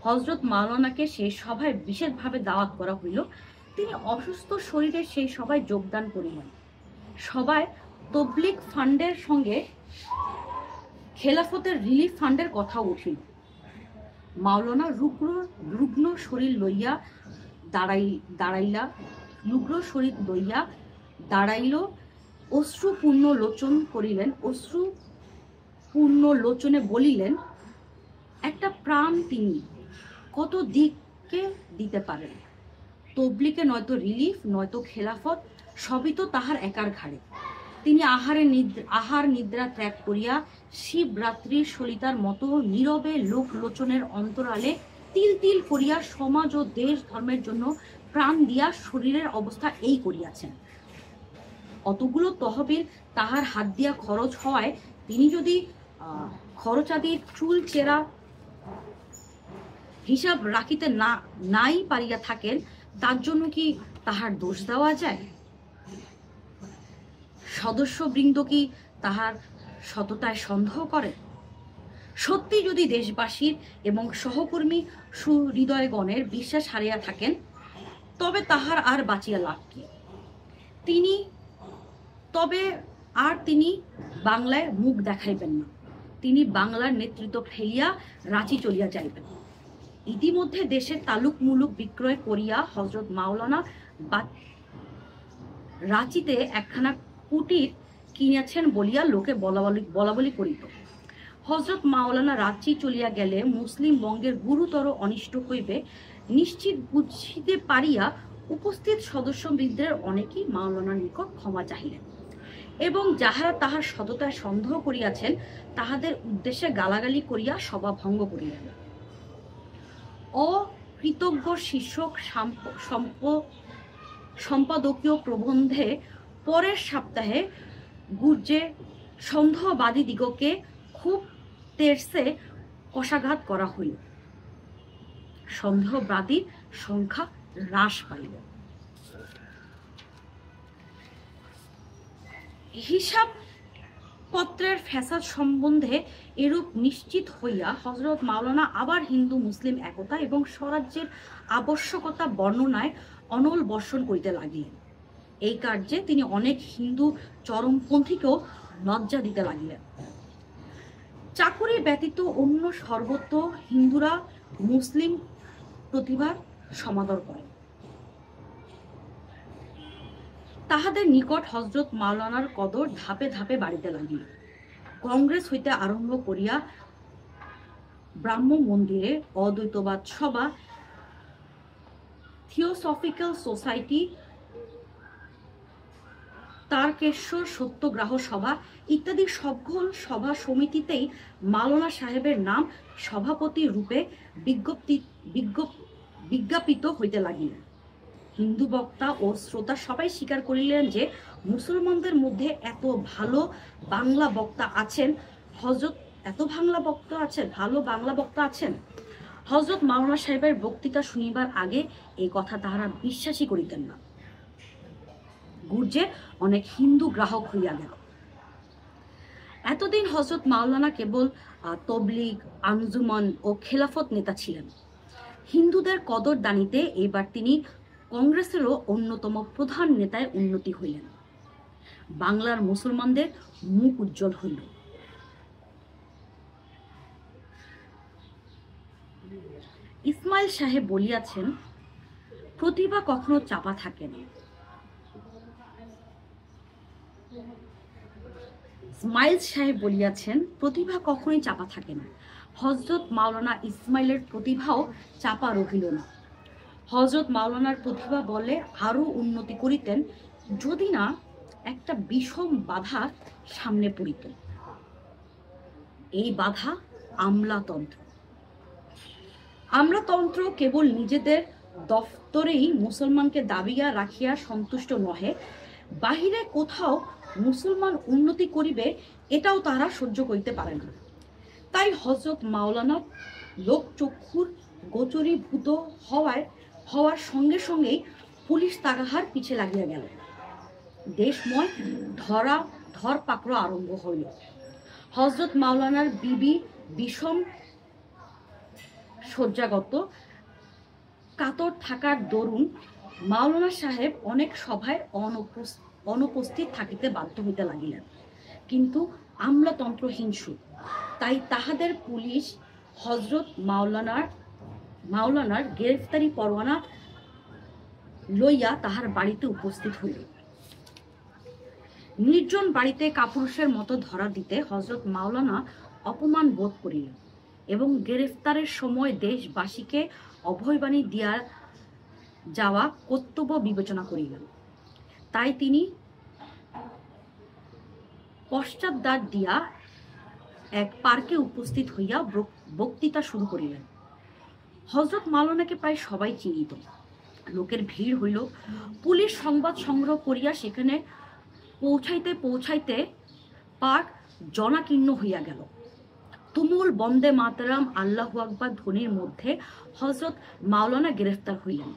হজরত মাওলানাকে সেই সভায় বিশেষভাবে দাওয়াত করা হইল। তিনি অসুস্থ শরীরে সেই সভায় যোগদান করিলেন। সভায় তবলিগ ফান্ডের সঙ্গে খেলাফতের রিলিফ ফান্ডের কথা উঠিল। মাওলানা রুগ্ন শরীর লইয়া দাঁড়াইল, অশ্রুপূর্ণ লোচনে বলিলেন, একটা প্রাণ তিনি কত দিককে দিতে পারেন। তবলিগে নয়তো রিলিফ নয়তো খেলাফত, সবই তো তাহার একার ঘাড়ে। তিনি আহার নিদ্রা ত্যাগ করিয়া শিবরাত্রির সলিতার মতো নীরবে লোকলোচনের অন্তরালে তিল তিল করিয়া সমাজ ও দেশ ধর্মের জন্য প্রাণ দিয়া শরীরের অবস্থা এই করিয়াছেন। অতগুলো তহবিল তাহার হাত দিয়া খরচ হওয়ায় তিনি যদি খরচাদির চুল চেরা হিসাব রাখিতে নাই পারিয়া থাকেন, তার জন্য কি তাহার দোষ দেওয়া যায়? সদস্যবৃন্দ কি তাহার সততায় সন্দেহ করে? সত্যি যদি দেশবাসীর এবং সহকর্মী সুহৃদয়গণের বিশ্বাস হারিয়া থাকেন, তবে তাহার আর বাঁচিয়া লাভ কি? তিনি বাংলায় মুখ দেখাইবেন না। তিনি বাংলার নেতৃত্ব ফেলিয়া রাঁচি চলিয়া যাইবেন। ইতিমধ্যে দেশের তালুক মুলুক বিক্রয় করিয়া হজরত মাওলানা রাঁচিতে একখানা কুটির কিনিয়াছেন বলিয়া লোকে বলাবলি করিত। হজরত মাওলানা রাঁচি চলিয়া গেলে মুসলিম বঙ্গের গুরুতর অনিষ্ট হইবে নিশ্চিত বুঝিতে পারিয়া উপস্থিত সদস্যবৃন্দের অনেকেই মাওলানার নিকট ক্ষমা চাহিলেন এবং যাহারা তাহার সততায় সন্দেহ করিয়াছেন তাহাদের উদ্দেশ্যে গালাগালি করিয়া সভা ভঙ্গ করিলেন। অকৃতজ্ঞ শীর্ষক সম্পাদকীয় প্রবন্ধে পরের সপ্তাহে গুর্জে সন্দেহবাদী দিগকে খুব তেরসে কষাঘাত করা হইল। সন্দেহবাদীর সংখ্যা হ্রাস পাইল। হিসাব পত্রের ফ্যাসাদ সম্বন্ধে এরূপ নিশ্চিত হইয়া হজরত মাওলানা আবার হিন্দু মুসলিম একতা এবং স্বরাজ্যের আবশ্যকতা বর্ণনায় অনল বর্ষণ করিতে লাগিলেন। এই কার্যে তিনি অনেক হিন্দু চরমপন্থীকেও লজ্জা দিতে লাগিলেন। চাকুরি ব্যতীত অন্য সর্বত্র হিন্দুরা মুসলিম প্রতিভার সমাদর করে। তাহাদের নিকট হজরত মাওলানার কদর ধাপে ধাপে বাড়িতে লাগিল। কংগ্রেস হইতে আরম্ভ করিয়া ব্রাহ্ম মন্দিরে, অদ্বৈতবাদ সভা, থিওসফিক্যাল সোসাইটি, তারকেশ্বর সত্যগ্রাহ সভা ইত্যাদি সকল সভা সমিতিতেই মাওলানা সাহেবের নাম সভাপতি রূপে বিজ্ঞাপিত হইতে লাগিল। হিন্দু বক্তা ও শ্রোতা সবাই স্বীকার করিলেন যে মুসলমানদের মধ্যে এত ভালো বাংলা বক্তা আছেন। ভালো বাংলা বক্তা আছেন। হজরত মাওলানা সাহেবের বক্তৃতা শুনিবার আগে এই কথা তাহারা বিশ্বাসই করিতেন না। গুর্জে অনেক হিন্দু গ্রাহক হইয়া গেল। এতদিন হজরত মাওলানা কেবল তবলিগ, আঞ্জুমান ও খেলাফত নেতা ছিলেন। হিন্দুদের কদর দানিতে এইবার তিনি কংগ্রেসেরও অন্যতম প্রধান নেতায় উন্নতি হইলেন। বাংলার মুসলমানদের মুখ উজ্জ্বল হইল। ইসমাইল সাহেব বলিয়াছেন, প্রতিভা কখনো চাপা থাকে না। ইসমাইল সাহেব বলিয়াছেন, প্রতিভা কখনোই চাপা থাকে না। হজরত মাওলানা ইসমাইলের প্রতিভাও চাপা রহিল না। হজরত মাওলানার প্রতিভা বলে আরো উন্নতি করিতেন যদি না একটা বিষম বাধা সামনে পড়িত। এই বাধা আমলাতন্ত্র। আমলাতন্ত্র কেবল নিজেদের দফতরেই মুসলমানকে দাবিয়া রাখিয়া সন্তুষ্ট নহে, বাহিরে কোথাও মুসলমান উন্নতি করিবে এটাও তারা সহ্য করিতে পারে না। তাই হজরত মাওলানা লোকচক্ষুর গোচরীভূত হওয়ার সঙ্গে সঙ্গেই পুলিশ তাগাহার পিছে লাগিয়া গেল। দেশময় ধরপাকড় আরম্ভ হইল। হজরত মাওলানার বিবি বিষম শয্যাগত, কাতর থাকার দরুন মাওলানা সাহেব অনেক সভায় অনুপস্থিত থাকিতে বাধ্য হইতে লাগিলেন। কিন্তু আমলাতন্ত্র হিংসু, তাই তাহাদের পুলিশ হজরত মাওলানার গ্রেফতারি পরোয়ানা লইয়া তাহার বাড়িতে উপস্থিত হইল। নির্জন বাড়িতে কাপুরুষের মতো ধরা দিতে হজরত মাওলানা অপমান বোধ করিলেন এবং গ্রেফতারের সময় দেশবাসীকে অভয়বাণী দিয়া যাওয়া কর্তব্য বিবেচনা করিলেন। তাই তিনি পশ্চাৎদ্বার দিয়া এক পার্কে উপস্থিত হইয়া বক্তৃতা শুরু করিলেন। হজরত মাওলানাকে প্রায় সবাই চিনিত। লোকের ভিড় হইল। পুলিশ সংবাদ সংগ্রহ করিয়া সেখানে পৌঁছাইতে পার্ক জনাকীর্ণ হইয়া গেল। তুমুল বন্দে মাতরম আল্লাহু আকবার ধ্বনির মধ্যে হজরত মাওলানা গ্রেফতার হইলেন,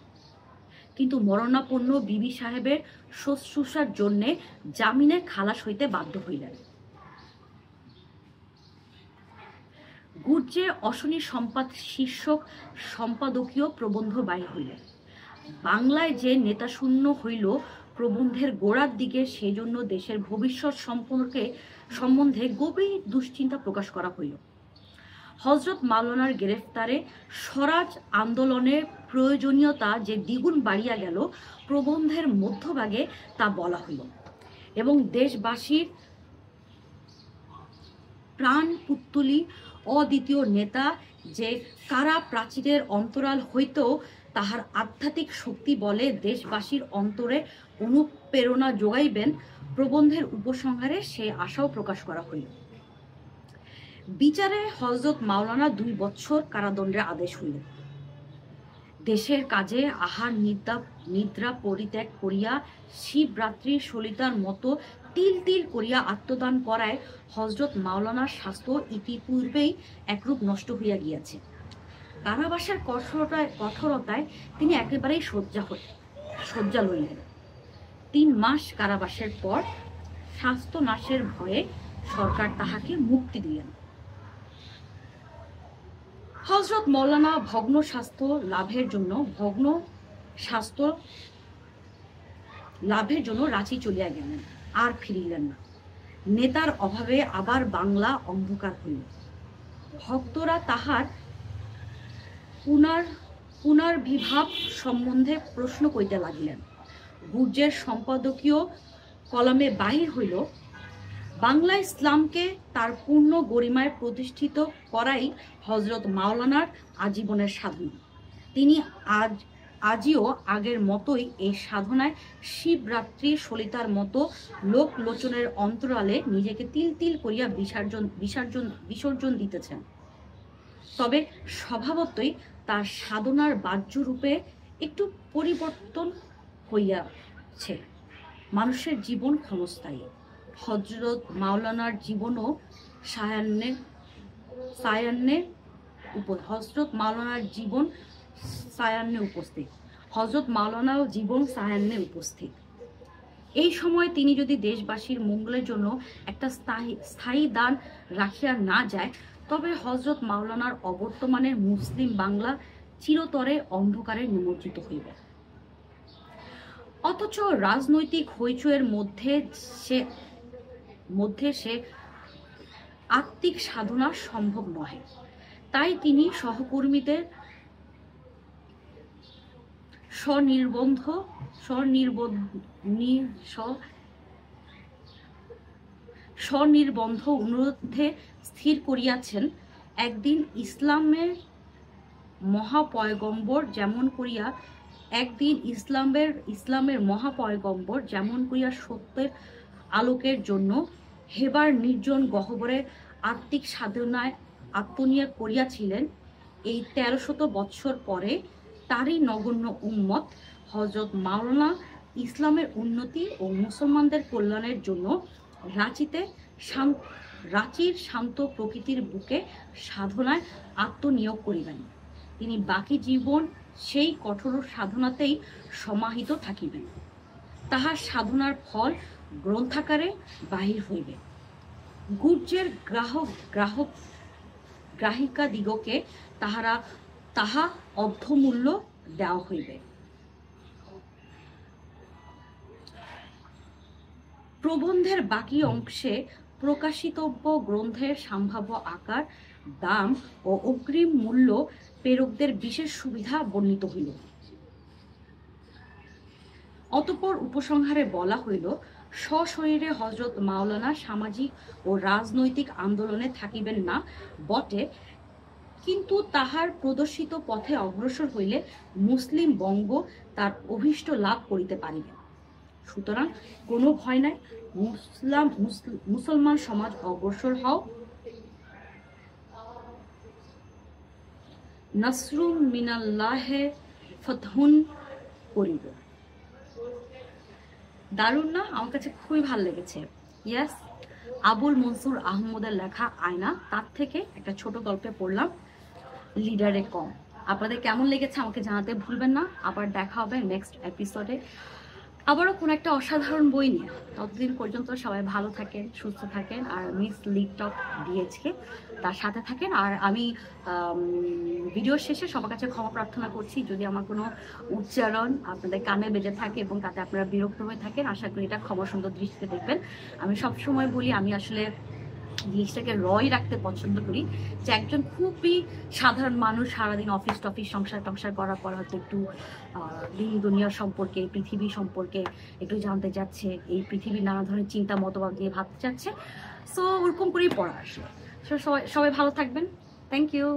কিন্তু মরণাপন্ন বিবি সাহেবের শুশ্রূষার জন্য জামিনে খালাস হইতে বাধ্য হইলেন। গুর্জে অশনি সম্পাদ শীর্ষক সম্পাদকীয় প্রবন্ধ বাহির হইলেন। বাংলায় যে নেতাশূন্য হইল প্রবন্ধের গোড়ার দিকে, সেজন্য দেশের ভবিষ্যৎ সম্পর্কে সম্বন্ধে গভীর দুশ্চিন্তা প্রকাশ করা হইল। হযরত মাওলানার গ্রেফতারে স্বরাজ আন্দোলনের প্রয়োজনীয়তা যে দ্বিগুণ বাড়িয়া গেল প্রবন্ধের মধ্যভাগে তা বলা হইল, এবং দেশবাসীর প্রাণ পুত্তলি অদ্বিতীয় নেতা যে কারা প্রাচীরের অন্তরাল হইতেও তাহার আধ্যাত্মিক শক্তি বলে দেশবাসীর অন্তরে অনুপ্রেরণা যোগাইবেন, প্রবন্ধের উপসংহারে সে আশাও প্রকাশ করা হইল। বিচারে হযরত মাওলানা 2 বছর কারাদণ্ডের আদেশ হইল। দেশের কাজে আহার নিদ্রা পরিত্যাগ করিয়া শিবরাত্রি সলিতার মতো তিল তিল করিয়া আত্মদান করায় হযরত মাওলানার স্বাস্থ্য ইতিপূর্বেই একরূপ নষ্ট হইয়া গিয়াছে। কারাবাসের কঠোরতায় তিনি একেবারেই শয্যা লইলেন। 3 মাস কারাবাসের পর স্বাস্থ্য নাশের ভয়ে সরকার তাহাকে মুক্তি দিলেন। হযরত মাওলানা ভগ্ন স্বাস্থ্য লাভের জন্য রাঁচি চলিয়া গেলেন, আর ফিরিলেন না। নেতার অভাবে আবার বাংলা অন্ধকার হইল। ভক্তরা তাহার পুনর্বিভাব সম্বন্ধে প্রশ্ন করিতে লাগিলেন। গুর্জের সম্পাদকীয় কলমে বাহির হইল, বাংলা ইসলামকে তার পূর্ণ গরিমায় প্রতিষ্ঠিত করাই হযরত মাওলানার আজীবনের সাধনা। তিনি আজিও আগের মতোই এই সাধনায় শিবরাত্রি সলিতার মতো লোকলোচনের অন্তরালে নিজেকে তিল তিল করিয়া বিসর্জন দিতেছেন। তবে স্বভাবতই তার সাধনার বাহ্যরূপে একটু পরিবর্তন হইয়াছে। মানুষের জীবন ক্ষণস্থায়ী। হযরত মাওলানার জীবনও সায়ান্নে উপস্থিত। এই সময় তিনি যদি দেশবাসীর মঙ্গলের জন্য একটা স্থায়ী দান রাখিয়া না যায়, তবে হযরত মাওলানার অবর্তমানের মুসলিম বাংলা চিরতরে অন্ধকারে নিমজ্জিত হইবে। অথচ রাজনৈতিক হইচইয়ের মধ্যে সে আত্মিক সাধনা সম্ভব নহে। তাই তিনি সহকর্মীদের স্বনির্বন্ধ অনুরোধে স্থির করিয়াছেন, একদিন ইসলামের মহাপয়গম্বর যেমন করিয়া সত্যের আলোকের জন্য হেবার নির্জন গহ্বরে আত্মিক সাধনায় আত্মনিয়োগ করিয়াছিলেন, এই 1300 বৎসর পরে তারই নগণ্য উম্মত হযরত মাওলানা ইসলামের উন্নতি ও মুসলমানদের কল্যাণের জন্য রাঁচির শান্ত প্রকৃতির বুকে সাধনায় আত্মনিয়োগ করিবেন। তিনি বাকি জীবন সেই কঠোর সাধনাতেই সমাহিত থাকিবেন। তাহার সাধনার ফল গ্রন্থাকারে বাহির হইবে। গুর্জের গ্রাহিকাদিগকে তাহা অর্ধমূল্য দেওয়া হইবে। প্রবন্ধের বাকি অংশে প্রকাশিতব্য গ্রন্থের সম্ভাব্য আকার, দাম ও অগ্রিম মূল্য প্রেরকদের বিশেষ সুবিধা বর্ণিত হইল। অতঃপর উপসংহারে বলা হইল, সশরীরে হযরত মাওলানা সামাজিক ও রাজনৈতিক আন্দোলনে থাকিবেন না বটে, কিন্তু তাহার প্রদর্শিত পথে অগ্রসর হইলে মুসলিম বঙ্গ তার অভীষ্ট লাভ করিতে পারিবে। সুতরাং কোনো ভয় নাই, মুসলমান সমাজ অগ্রসর হও। নাসরুম মিনাল্লাহে ফাতহুন করিব। দারুণ না? আমার কাছে খুবই ভালো লেগেছে। ইয়াস, আবুল মনসুর আহমদের লেখা আয়না, তার থেকে একটা ছোট গল্পে পড়লাম, লিডারে কম। আপনাদের কেমন লেগেছে আমাকে জানাতে ভুলবেন না। আবার দেখা হবে নেক্সট এপিসোডে। আবারও কোনো একটা অসাধারণ বই নিয়ে। ততদিন পর্যন্ত সবাই ভালো থাকেন, সুস্থ থাকেন, আর মিস লিপটপ ডিএচকে তার সাথে থাকেন। আর আমি ভিডিওর শেষে সবার কাছে ক্ষমা প্রার্থনা করছি যদি আমার কোনো উচ্চারণ আপনাদের কানে বেজে থাকে এবং তাতে আপনারা বিরক্ত হয়ে থাকেন। আশা করি এটা ক্ষমা সুন্দর দৃষ্টিতে দেখবেন। আমি সবসময় বলি আমি আসলে জিনিসটাকে রয় রাখতে পছন্দ করি, যে একজন খুবই সাধারণ মানুষ সারাদিন অফিস টফিস সংসার টংসার করার পর হয়তো একটু দিন দুনিয়ার সম্পর্কে, পৃথিবী সম্পর্কে একটু জানতে চাচ্ছে, এই পৃথিবীর নানা ধরনের চিন্তা মতবাদ নিয়ে ভাবতে চাচ্ছে। সো ওরকম করেই পড়া আসলে। সবাই ভালো থাকবেন। Thank you.